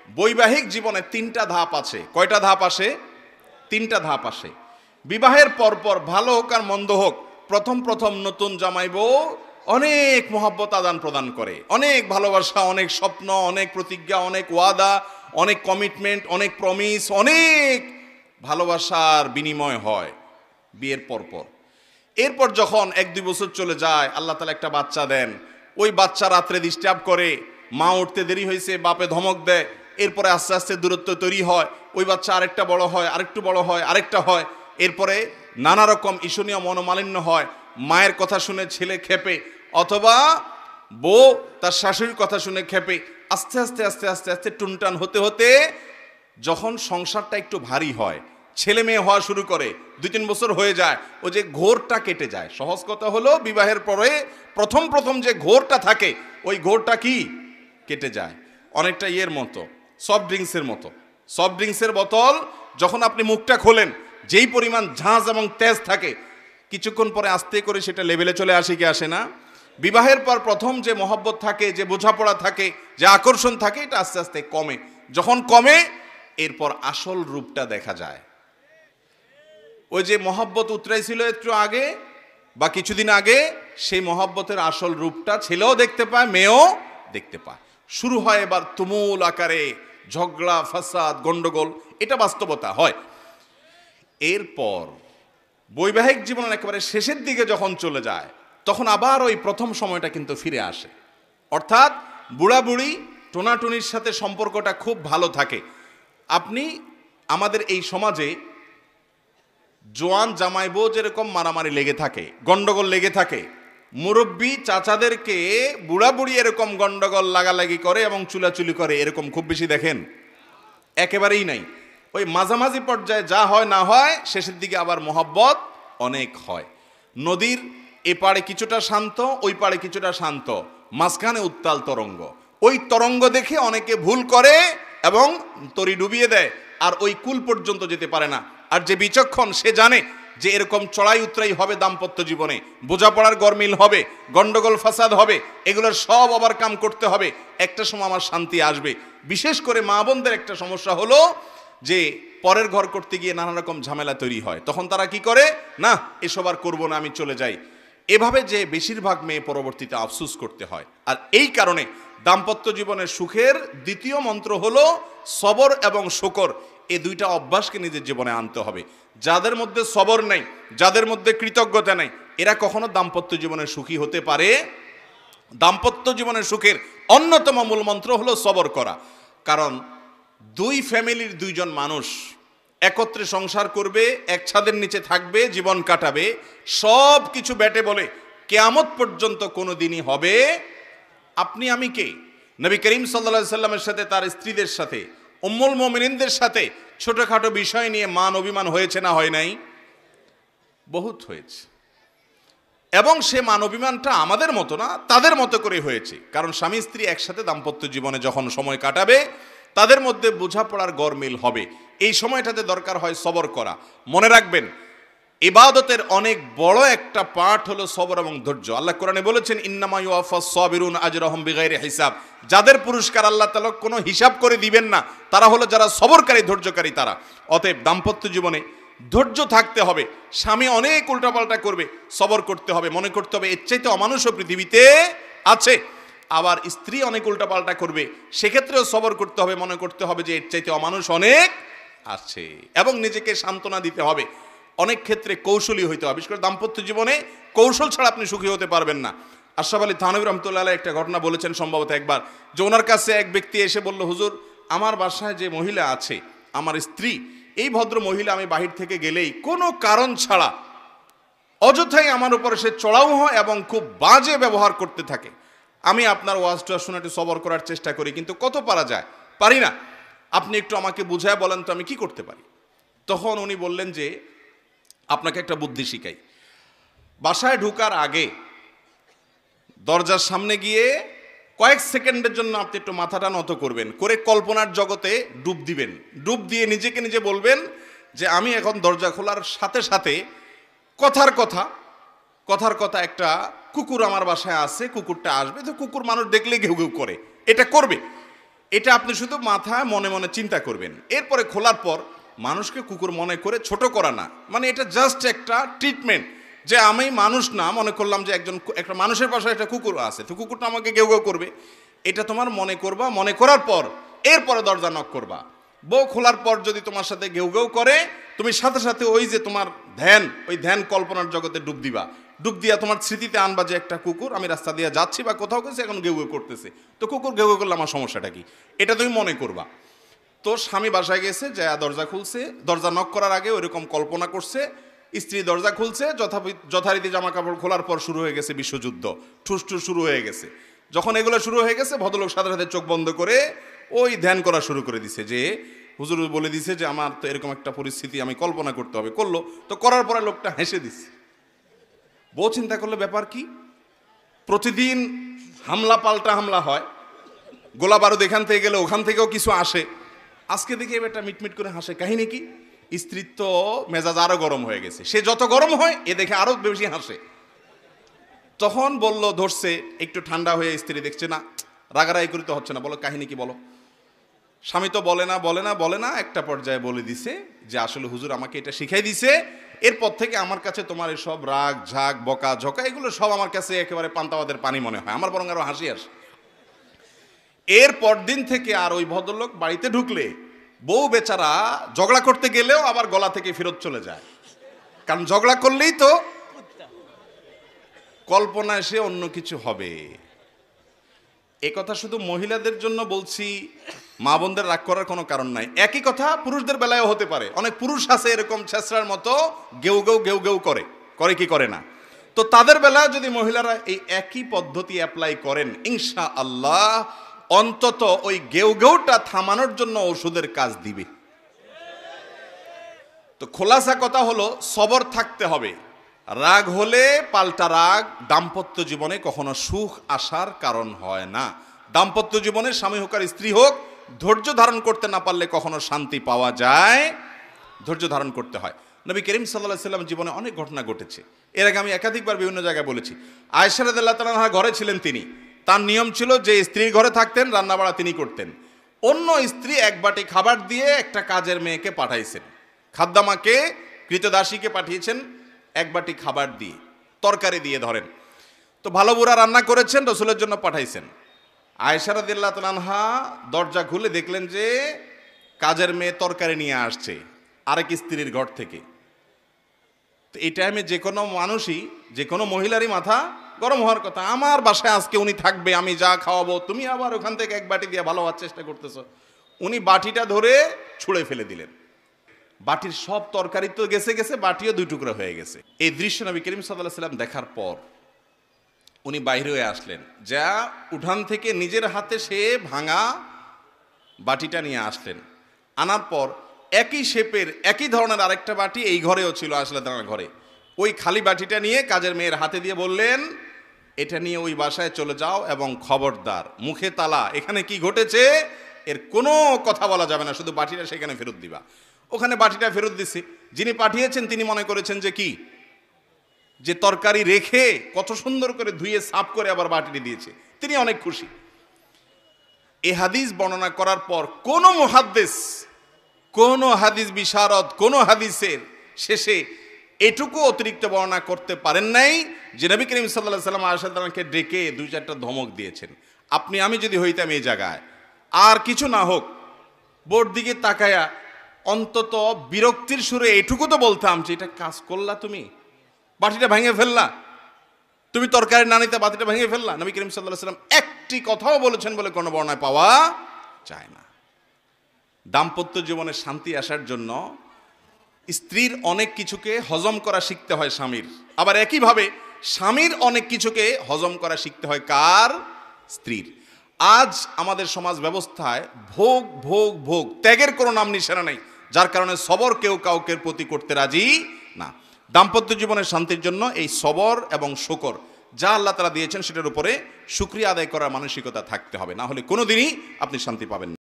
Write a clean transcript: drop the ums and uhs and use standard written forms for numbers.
বৈবাহিক জীবনে তিনটা ধাপ আছে। কয়টা ধাপ আসে? তিনটা ধাপ আসে। বিবাহের পরপর ভালো হোক আর মন্দ হোক, প্রথম প্রথম নতুন জামাই বউ অনেক মহব্বত আদান প্রদান করে, অনেক ভালোবাসা, অনেক স্বপ্ন, অনেক প্রতিজ্ঞা, অনেক ওয়াদা, অনেক কমিটমেন্ট, অনেক প্রমিস, অনেক ভালোবাসার বিনিময় হয় বিয়ের পরপর। এরপর যখন 1-2 বছর চলে যায়, আল্লাহ তাআলা একটা বাচ্চা দেন। ওই বাচ্চা রাত্রে ডিস্টার্ব করে, মা উঠতে দেরি হয়েছে, বাপে ধমক দেয়। এরপরে আস্তে আস্তে দূরত্ব তৈরি হয়, ওই বাচ্চা আরেকটা বড় হয়, আরেকটু বড় হয়, আরেকটা হয়। এরপরে নানা রকম ঈর্ষণীয় মনোমালিন্য হয়। মায়ের কথা শুনে ছেলে খেপে, অথবা বউ তার শাশুড়ির কথা শুনে খেপে। আস্তে আস্তে আস্তে আস্তে আস্তে টুনটান হতে হতে যখন সংসারটা একটু ভারী হয়, ছেলে মেয়ে হওয়া শুরু করে, 2-3 বছর হয়ে যায়, ও যে ঘোরটা কেটে যায়। সহজ কথা হলো, বিবাহের পরে প্রথম প্রথম যে ঘোরটা থাকে, ওই ঘোরটা কি কেটে যায়। অনেকটা ইয়ের মতো, সফট ড্রিঙ্কসের মতো। সফট ড্রিঙ্কসের বোতল যখন আপনি মুখটা খোলেন, যেই পরিমাণ ঝাঁজ এবং তেজ থাকে, কিছুক্ষণ পরে আস্তে করে সেটা লেভেলে চলে আসে কি আসে না? বিবাহের পর প্রথম যে মহব্বত থাকে, যে বোঝাপড়া থাকে, যে আকর্ষণ থাকে, এটা আস্তে আস্তে কমে। যখন কমে, এরপর আসল রূপটা দেখা যায়। ওই যে মহব্বত উতরাইছিল একটু আগে বা কিছুদিন আগে, সেই মহব্বতের আসল রূপটা ছেলেও দেখতে পায়, মেয়েও দেখতে পায়। শুরু হয় এবার তুমুল আকারে ঝগড়া, ফাসাদ, গন্ডগোল। এটা বাস্তবতা হয়। এরপর বৈবাহিক জীবনের একেবারে শেষের দিকে যখন চলে যায়, তখন আবার ওই প্রথম সময়টা কিন্তু ফিরে আসে। অর্থাৎ বুড়া বুড়ি টোনাটুনির সাথে সম্পর্কটা খুব ভালো থাকে। আপনি আমাদের এই সমাজে জোয়ান জামাই বউ যেরকম মারামারি লেগে থাকে, গন্ডগোল লেগে থাকে, মুরব্বী চাচাদেরকে বুড়া বুড়ি এরকম গন্ডগোল লাগালাগি করে এবং চুলাচুলি করে, এরকম খুব বেশি দেখেন? একেবারেই নাই। ওই মাঝামাঝি পর্যায়ে যা হয় না হয়, শেষের দিকে আবার মহব্বত অনেক হয়। নদীর এপারে কিছুটা শান্ত, ওই পারে কিছুটা শান্ত, মাঝখানে উত্তাল তরঙ্গ। ওই তরঙ্গ দেখে অনেকে ভুল করে এবং তরি ডুবিয়ে দেয়, আর ওই কুল পর্যন্ত যেতে পারে না। আর যে বিচক্ষণ, সে জানে যে এরকম চড়াই উতরাই হবে দাম্পত্য জীবনে, বোঝাপড়ার গরমিল হবে, গন্ডগোল ফাসাদ হবে, এগুলোর সব ওভারকাম করতে হবে। একটা সময় আমার শান্তি আসবে। বিশেষ করে মা বোনদের একটা সমস্যা হলো যে পরের ঘর করতে গিয়ে নানা রকম ঝামেলা তৈরি হয়। তখন তারা কি করে, না এসব আর করবো না, আমি চলে যাই। এভাবে যে বেশিরভাগ মেয়ে পরবর্তীতে আফসোস করতে হয়। আর এই কারণে দাম্পত্য জীবনের সুখের দ্বিতীয় মন্ত্র হলো সবর এবং শুকর। এই দুইটা অভ্যাসকে নিজের জীবনে আনতে হবে। যাদের মধ্যে সবর নেই, যাদের মধ্যে কৃতজ্ঞতা নেই, এরা কখনো দাম্পত্য জীবনে সুখী হতে পারে। দাম্পত্য জীবনের সুখের অন্যতম মূল মন্ত্র হলো সবর করা। কারণ দুই ফ্যামিলির দুইজন মানুষ একত্রে সংসার করবে, এক ছাদের নিচে থাকবে, জীবন কাটাবে, সব কিছু ব্যাটে বলে কিয়ামত পর্যন্ত কোনো দিনই হবে। আপনি আমি কে? নবী করিম সাল্লাল্লাহু আলাইহি সাল্লামের সাথে, তার স্ত্রীদের সাথে, উম্মুল মুমিনিনদের সাথে ছোটখাটো বিষয় নিয়ে মান অভিমান হয়েছে না হয় নাই? বহুত হয়েছে। এবং সে মান অভিমানটা আমাদের মতো না, তাদের মতো করে হয়েছে। কারণ স্বামী স্ত্রী একসাথে দাম্পত্য জীবনে যখন সময় কাটাবে, তাদের মধ্যে বোঝাপড়ার গরমিল হবে। এই সময়টাতে দরকার হয় সবর করা। মনে রাখবেন, ইবাদতের অনেক বড় একটা পার্ট হলো সবর এবং ধৈর্য। আল্লাহ কোরআনে বলেছেন, ইন্নামা ইউওয়াফাস সাবিরুন আজরাহুম বিগাইরি হিসাব। যাদের পুরস্কার আল্লাহ তাআলা কোনো হিসাব করে দিবেন না, তারা হলো যারা সবরকারী, ধৈর্যকারী তারা। অতএব দাম্পত্য জীবনে ধৈর্য থাকতে হবে। স্বামী অনেক উল্টাপাল্টা করবে, সবর করতে হবে। মনে করতে হবে এর চাইতে অমানুষও পৃথিবীতে আছে। আবার স্ত্রী অনেক উল্টাপাল্টা করবে, সেক্ষেত্রেও সবর করতে হবে। মনে করতে হবে যে এর চাইতে অমানুষ অনেক আছে, এবং নিজেকে সান্ত্বনা দিতে হবে। অনেক ক্ষেত্রে কৌশলী হইতে হবে। বিশেষ করে দাম্পত্য জীবনে কৌশল ছাড়া আপনি সুখী হতে পারবেন না। আশরাফ আলী থানভী রহমতুল্লাহ আলাইহি একটা ঘটনা বলেছেন সম্ভবত একবার, যে ওনার কাছে এক ব্যক্তি এসে বলল, হুজুর, আমার বাসায় যে মহিলা আছে, আমার স্ত্রী, এই ভদ্র মহিলা আমি বাহির থেকে গেলেই কোনো কারণ ছাড়া অযথাই আমার উপরে সে চড়াও হয় এবং খুব বাজে ব্যবহার করতে থাকে। আমি আপনার ওয়াজটা শুনে একটু সবর করার চেষ্টা করি, কিন্তু কত পারা যায়, পারি না। আপনি একটু আমাকে বুঝায় বলেন তো আমি কি করতে পারি। তখন উনি বললেন যে, আপনাকে একটা বুদ্ধি শিখাই। বাসায় ঢোকার আগে দরজার সামনে গিয়ে কয়েক সেকেন্ডের জন্য আপনি একটু মাথাটা নত করবেন, করে কল্পনার জগতে ডুব দিবেন। ডুব দিয়ে নিজেকে নিজে বলবেন যে আমি এখন দরজা খোলার সাথে সাথে কথার কথা একটা কুকুর আমার বাসায় আছে, কুকুরটা আসবে, তো কুকুর মানুষ দেখলে ঘেউ ঘেউ করে, এটা করবে। এটা আপনি শুধু মাথায় মনে মনে চিন্তা করবেন। এরপরে খোলার পর মানুষকে কুকুর মনে করে ছোট করা না, মানে এটা জাস্ট একটা ট্রিটমেন্ট, যে আমি মানুষ না, মনে করলাম যে একটা মানুষের পাশে একটা কুকুর আছে, তো কুকুরটা আমাকে গেউ গেউ করবে, এটা তোমার মনে করবা। মনে করার পর এরপরে দরজা নক করবা। বউ খোলার পর যদি তোমার সাথে গেউ গেউ করে, তুমি সাথে সাথে ওই যে তোমার ধ্যান, ওই ধ্যান কল্পনার জগতে ডুব দিবা। ডুব দিয়া তোমার স্মৃতিতে আনবা যে একটা কুকুর, আমি রাস্তা দিয়ে যাচ্ছি বা কোথাও গেছে, এখন গেউ গেউ করতেছে, তো কুকুর গেউ গেউ করলে আমার সমস্যাটা কি, এটা তুমি মনে করবা। তো স্বামী বাসায় গেছে, যা দরজা খুলছে, দরজা নক করার আগে ওইরকম কল্পনা করছে, স্ত্রী দরজা খুলছে, যথারীতি জামা কাপড় খোলার পর শুরু হয়ে গেছে বিশ্বযুদ্ধ, ঠুস ঠুস শুরু হয়ে গেছে। যখন এগুলো শুরু হয়ে গেছে, ভদ্রলোক সাথে সাথে চোখ বন্ধ করে ওই ধ্যান করা শুরু করে দিছে, যে হুজুর বলে দিছে যে আমার তো এরকম একটা পরিস্থিতি আমি কল্পনা করতে হবে। করলো, তো করার পরে লোকটা হেসে দিছে। বউ চিন্তা করলে ব্যাপার কি, প্রতিদিন হামলা পাল্টা হামলা হয়, গোলা বারুদ এখান থেকে গেলে ওখান থেকেও কিছু আসে, আজকে দেখি এবার একটা মিটমিট করে হাসে, কাহিনী কি? স্ত্রীর তো মেজাজ আরো গরম হয়ে গেছে, সে যত গরম হয় এ দেখে আরো বেশি হাসে। তখন বলল, ধরছে একটু ঠান্ডা হয়ে, স্ত্রী দেখছে না রাগারাগি করতে হচ্ছে না, বলো কাহিনী কি বলো। স্বামী তো বলে না বলে না বলে না, একটা পর্যায়ে বলে দিছে যে আসলে হুজুর আমাকে এটা শিখাই দিছে, এরপর থেকে আমার কাছে তোমার এসব রাগ ঝাগ বকা ঝকা এগুলো সব আমার কাছে একেবারে পান্তাবাদের পানি মনে হয়, আমার বরং আরো হাসি আসে। এর পরদিন থেকে আর ওই ভদ্রলোক বাড়িতে ঢুকলে বউ বেচারা ঝগড়া করতে গেলেও আবার গলা থেকে ফেরত চলে যায়, কারণ ঝগড়া করলেই তো কল্পনা এসে অন্য কিছু হবে। এ কথা শুধু মহিলাদের জন্য বলছি, মা বোনদের রাগ করার কোনো কারণ নাই। একই কথা পুরুষদের বেলায়ও হতে পারে, অনেক পুরুষ আছে এরকম ছেঁচড়ার মতো গেউ গেউ গেউ গেউ করে, করে কি করে না, তো তাদের বেলায় যদি মহিলারা এই একই পদ্ধতি অ্যাপ্লাই করেন, ইনশাআল্লাহ অন্তত ওই গেউ গেউটা থামানোর জন্য ওষুধের কাজ দিবে। তো খোলাসা কথা হলো, সবর থাকতে হবে। রাগ হলে পাল্টা রাগ দাম্পত্য জীবনে কখনো সুখ আসার কারণ হয় না। দাম্পত্য জীবনে স্বামী হোক আর স্ত্রী হোক, ধৈর্য ধারণ করতে না পারলে কখনো শান্তি পাওয়া যায়, ধৈর্য ধারণ করতে হয়। নবী করিম সাল্লাল্লাহু আলাইহি সাল্লাম জীবনে অনেক ঘটনা ঘটেছে, এর আগে আমি একাধিকবার বিভিন্ন জায়গায় বলেছি। আয়েশা রাদিয়াল্লাহু তাআলা আনহা ঘরে ছিলেন, তিনি, তার নিয়ম ছিল যে স্ত্রীর ঘরে থাকতেন, রান্নাবাড়া তিনি করতেন। অন্য স্ত্রী এক বাটি খাবার দিয়ে একটা কাজের মেয়েকে পাঠাইছেন, খাদ্দামাকে, কৃতদাসীকে পাঠিয়েছেন এক বাটি খাবার দিয়ে, তরকারি দিয়ে ধরেন। তো ভালো বুড়া রান্না করেছেন, রসুলের জন্য পাঠাইছেন। আয়েশা রাদিয়াল্লাহু তাআলা আনহা দরজা খুলে দেখলেন যে কাজের মেয়ে তরকারি নিয়ে আসছে আরেক স্ত্রীর ঘর থেকে। তো এই টাইমে যে কোনো মানুষই, যে কোনো মহিলারই মাথা গরম হওয়ার কথা, আমার বাসায় আজকে উনি থাকবে, আমি যা খাওয়াবো, তুমি আবার ওখান থেকে এক বাটি দিয়ে ভালো হওয়ার চেষ্টা করতেছ। উনি বাটিটা ধরে ছুঁড়ে ফেলে দিলেন, বাটির সব তরকারি তো গেছে গেছে, বাটিও দুই টুকরা হয়ে গেছে। এই দৃশ্য নবী করিম সাল্লাল্লাহু আলাইহি সাল্লাম দেখার পর উনি বাইরে হয়ে আসলেন, যা উঠান থেকে নিজের হাতে সে ভাঙা বাটিটা নিয়ে আসলেন। আনার পর একই শেপের একই ধরনের আরেকটা বাটি এই ঘরেও ছিল, আসলে তার ঘরে, ওই খালি বাটিটা নিয়ে কাজের মেয়ের হাতে দিয়ে বললেন, এটা নিয়ে ওই বাসায় চলে যাও এবং খবরদার মুখে তালা, এখানে কি ঘটেছে এর কোনো কথা বলা যাবে না, শুধু বাটিটা সেখানে ফেরত দিবা। ওখানে বাটিটা ফেরত দিছে। যিনি পাঠিয়েছেন তিনি মনে করেছেন যে কি, যে তরকারি রেখে কত সুন্দর করে ধুয়ে সাফ করে আবার বাটিটি দিয়েছে, তিনি অনেক খুশি। এই হাদিস বর্ণনা করার পর কোন মুহাদ্দিস, কোন হাদিস বিশারদ, কোন হাদিসের শেষে এটুকু অতিরিক্ত বর্ণনা করতে পারেন নাই যে নবী করিম সাল্লাল্লাহু আলাইহি ওয়াসাল্লাম আয়েশা রাদিয়াল্লাহু আনহাকে ডেকে দুই চারটা ধমক দিয়েছেন। আপনি আমি যদি হইতাম এই জায়গায়, আর কিছু না হোক বোর দিকে তাকায়া অন্তত বিরক্তির সুরে এটুকু তো বলতাম যে এটা কাজ করলা, তুমি বাটিটা ভেঙে ফেললা, তুমি তরকারি না নিতে বাটিটা ভেঙে ফেললা। নবী করিম সাল্লাল্লাহু আলাইহি ওয়াসাল্লাম একটি কথাও বলেছেন বলে কোনো বর্ণনায় পাওয়া যায় না। দাম্পত্য জীবনে শান্তি আসার জন্য স্ত্রীর অনেক কিছুকে হজম করা শিখতে হয় স্বামীর, আবার একইভাবে স্বামীর অনেক কিছুকে হজম করা শিখতে হয় কার? স্ত্রীর। আজ আমাদের সমাজ ব্যবস্থায় ভোগ ভোগ ভোগ, ত্যাগের কোনো নাম নিশানা নেই, যার কারণে সবর কেউ কাউকে প্রতি করতে রাজি না। দাম্পত্য জীবনের শান্তির জন্য এই সবর এবং শুকর যা আল্লাহ তাআলা দিয়েছেন সেটার উপরে শুকরিয়া আদায় করার মানসিকতা থাকতে হবে, না হলে কোনোদিনই আপনি শান্তি পাবেন না।